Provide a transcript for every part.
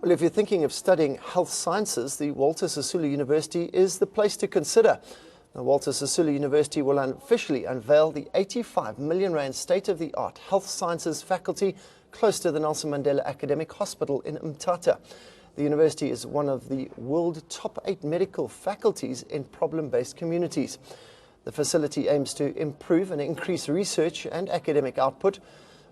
Well, if you're thinking of studying health sciences, the Walter Sisulu University is the place to consider. Now, Walter Sisulu University will officially unveil the 85 million rand state-of-the-art health sciences faculty close to the Nelson Mandela Academic Hospital in Mthatha. The university is one of the world top 8 medical faculties in problem-based communities. The facility aims to improve and increase research and academic output.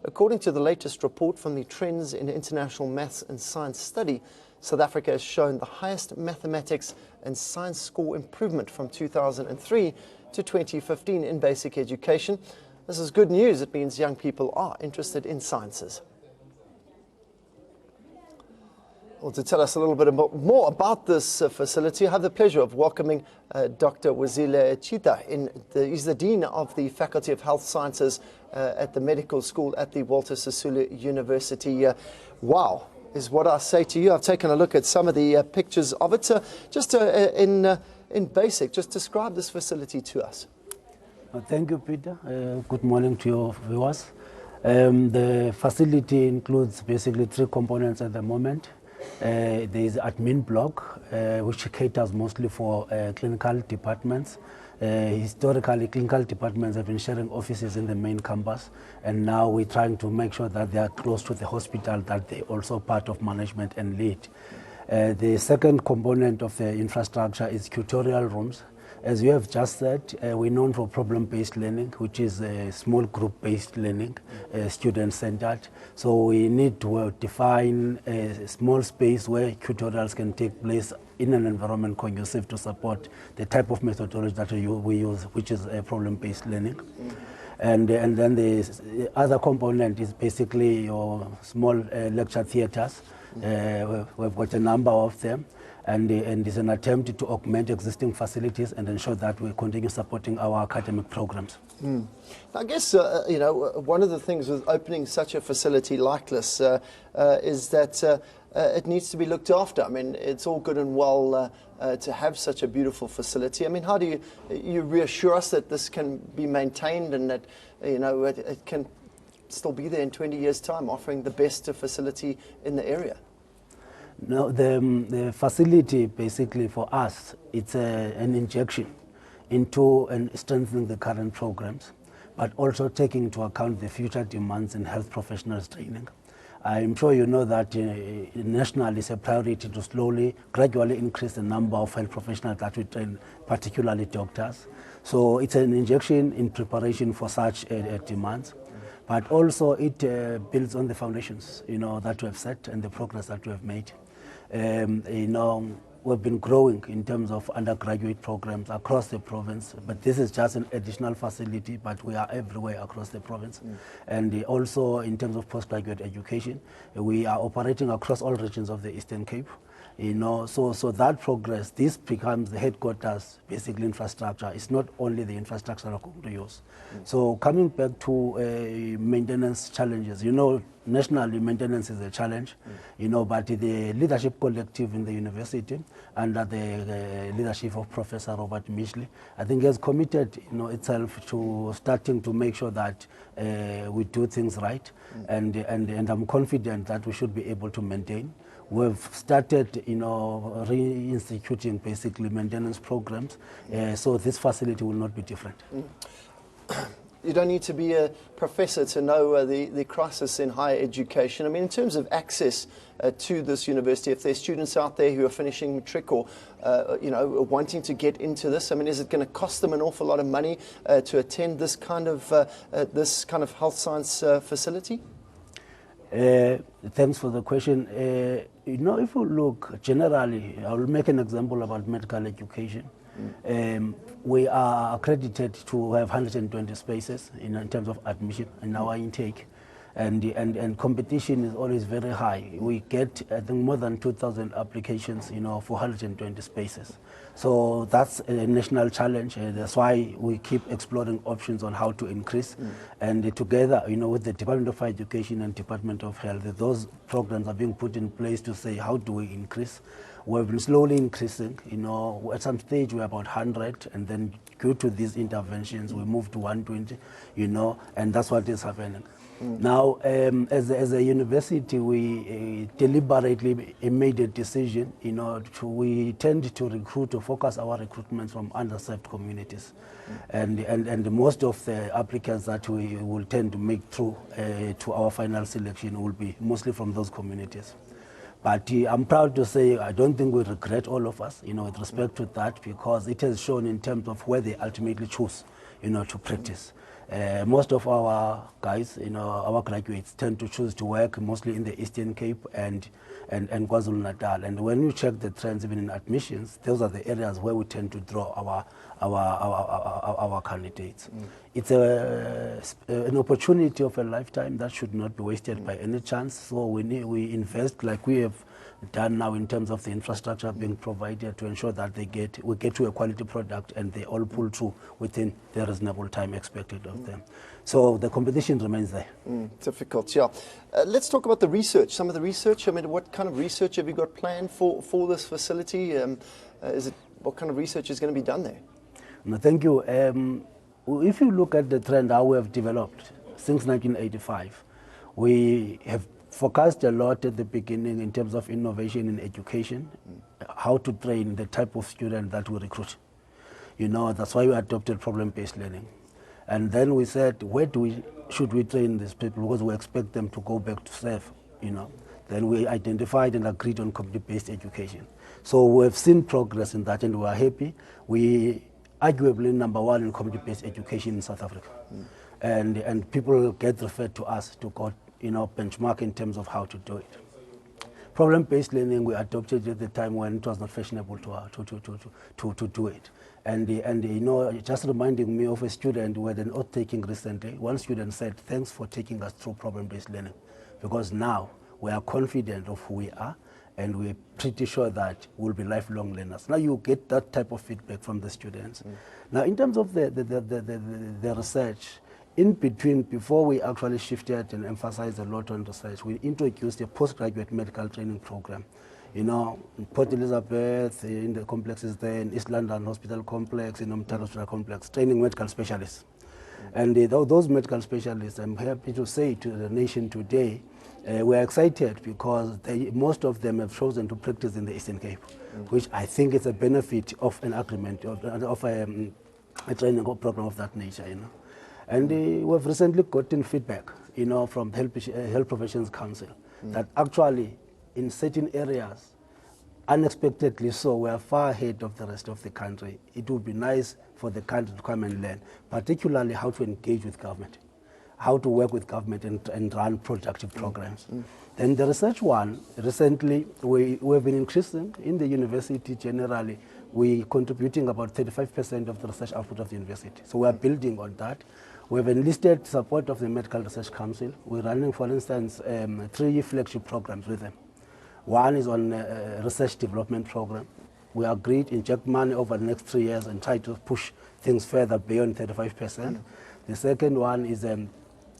According to the latest report from the Trends in International Maths and Science Study, South Africa has shown the highest mathematics and science score improvement from 2003 to 2015 in basic education. This is good news. It means young people are interested in sciences. Well, to tell us a little bit more about this facility, I have the pleasure of welcoming Dr. Wazile Chita. He's the Dean of the Faculty of Health Sciences at the Medical School at the Walter Sisulu University. Wow, is what I say to you. I've taken a look at some of the pictures of it. Just in basic, just describe this facility to us. Thank you, Peter. Good morning to your viewers. The facility includes basically 3 components at the moment. There is admin block, which caters mostly for clinical departments. Historically, clinical departments have been sharing offices in the main campus, and now we're trying to make sure that they are close to the hospital, that they're also part of management and lead. The second component of the infrastructure is tutorial rooms. As you have just said, we're known for problem-based learning, which is a small group-based learning, student-centered. So we need to define a small space where tutorials can take place in an environment conducive to support the type of methodology that we use, which is a problem-based learning. And then the other component is basically your small lecture theaters. We've got a number of them. And it's an attempt to augment existing facilities and ensure that we continue supporting our academic programs. I guess, one of the things with opening such a facility like this is that it needs to be looked after. I mean, it's all good and well to have such a beautiful facility. I mean, how do you reassure us that this can be maintained and that, it can still be there in 20 years' time, offering the best facility in the area? No, the facility basically for us, it's an injection into and strengthening the current programs, but also taking into account the future demands in health professionals training. I'm sure you know that nationally it's a priority to gradually increase the number of health professionals that we train, particularly doctors. So it's an injection in preparation for such demands. But also it builds on the foundations, that we have set and the progress that we have made. We've been growing in terms of undergraduate programs across the province, but this is just an additional facility, but we are everywhere across the province. And also in terms of postgraduate education, we are operating across all regions of the Eastern Cape. So that progress, this becomes the headquarters, basically infrastructure. It's not only the infrastructure we're going to use. So coming back to maintenance challenges, nationally maintenance is a challenge, but the leadership collective in the university under the leadership of Professor Robert Mishley, I think has committed itself to starting to make sure that we do things right, and I'm confident that we should be able to maintain. We've started, reinstituting basically maintenance programs, so this facility will not be different. You don't need to be a professor to know the crisis in higher education. I mean, in terms of access to this university, if there's students out there who are finishing matric or, wanting to get into this, I mean, is it going to cost them an awful lot of money to attend this kind of health science facility? Thanks for the question. If you look generally, I will make an example about medical education. We are accredited to have 120 spaces in terms of admission in our intake, and competition is always very high. We get, I think, more than 2,000 applications, for 120 spaces. So that's a national challenge. That's why we keep exploring options on how to increase. And together, with the Department of Education and Department of Health, those programs are being put in place to say, how do we increase? we've been slowly increasing. At some stage we're about 100, and then due to these interventions, we moved to 120, and that's what is happening. Now, as a university, we deliberately made a decision, we tend to recruit, to focus our recruitment from underserved communities. And most of the applicants that we will tend to make through to our final selection will be mostly from those communities. But I'm proud to say I don't think we regret, all of us, with respect to that, because it has shown in terms of where they ultimately choose, to practice. Most of our guys, our graduates, tend to choose to work mostly in the Eastern Cape and KwaZulu-Natal. And when you check the trends, even in admissions, those are the areas where we tend to draw our candidates. It's an opportunity of a lifetime that should not be wasted by any chance. So we invest like we have done now in terms of the infrastructure being provided to ensure that we get to a quality product and they all pull through within the reasonable time expected of them. So the competition remains there. Difficult, yeah. Let's talk about the research. Some of the research. I mean, what kind of research have you got planned for this facility? What kind of research is going to be done there? No, thank you. If you look at the trend, how we have developed since 1985, we have focused a lot at the beginning in terms of innovation in education, how to train the type of student that we recruit. That's why we adopted problem-based learning. And then we said, where should we train these people? Because we expect them to go back to serve, Then we identified and agreed on community-based education. So we have seen progress in that, and we are happy. We arguably number one in community-based education in South Africa. And people get referred to us to go, benchmark in terms of how to do it. Problem-based learning we adopted at the time when it was not fashionable to do it. And just reminding me of a student who had an oath taking recently. One student said, "Thanks for taking us through problem-based learning, because now we are confident of who we are, and we're pretty sure that we'll be lifelong learners." Now you get that type of feedback from the students. Now in terms of the research, in between, before we actually shifted and emphasized a lot on research, we introduced a postgraduate medical training program. In Port Elizabeth, in the complexes there, in East London Hospital Complex, in Umtata Hospital Complex, training medical specialists. And those medical specialists, I'm happy to say to the nation today, we're excited because most of them have chosen to practice in the Eastern Cape, which I think is a benefit of an agreement, of a training program of that nature, And we've recently gotten feedback, from Health Professions Council, that actually in certain areas, unexpectedly so, we are far ahead of the rest of the country. It would be nice for the country to come and learn, particularly how to engage with government, how to work with government and run productive programs. Then the research one, recently, we have been increasing in the university generally. We're contributing about 35% of the research output of the university. So we are building on that. We have enlisted support of the Medical Research Council. We're running, for instance, 3 flagship programs with them. One is on a research development program. We agreed to inject money over the next 3 years and try to push things further beyond 35%. The second one is a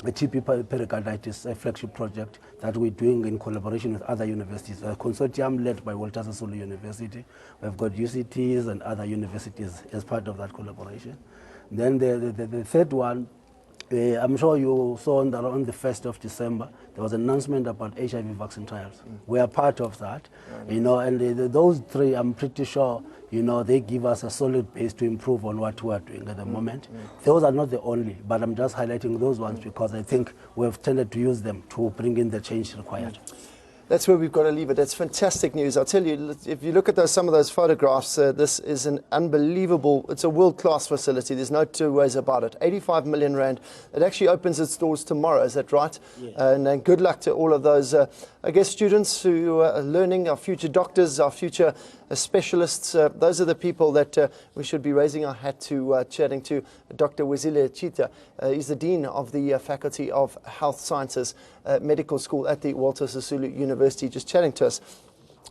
TB pericarditis flagship project that we're doing in collaboration with other universities, a consortium led by Walter Sisulu University. We've got UCTs and other universities as part of that collaboration. Then the third one, I'm sure you saw on the 1st of December, there was an announcement about HIV vaccine trials. We are part of that, and those 3, I'm pretty sure, they give us a solid base to improve on what we are doing at the moment. Those are not the only, but I'm just highlighting those ones because I think we have tended to use them to bring in the change required. That's where we've got to leave it. That's fantastic news. I'll tell you, if you look at some of those photographs, this is an unbelievable, it's a world-class facility. There's no two ways about it. 85 million rand. It actually opens its doors tomorrow, is that right? Yeah. And good luck to all of those, I guess, students who are learning, our future doctors, our future specialists. Those are the people that we should be raising our hat to, chatting to Dr. Wezile Chita. He's the Dean of the Faculty of Health Sciences Medical School at the Walter Sisulu University, just chatting to us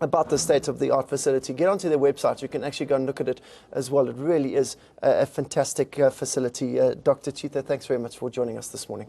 about the state-of-the-art facility. Get onto their website. You can actually go and look at it as well. It really is a fantastic facility. Dr. Chita, thanks very much for joining us this morning.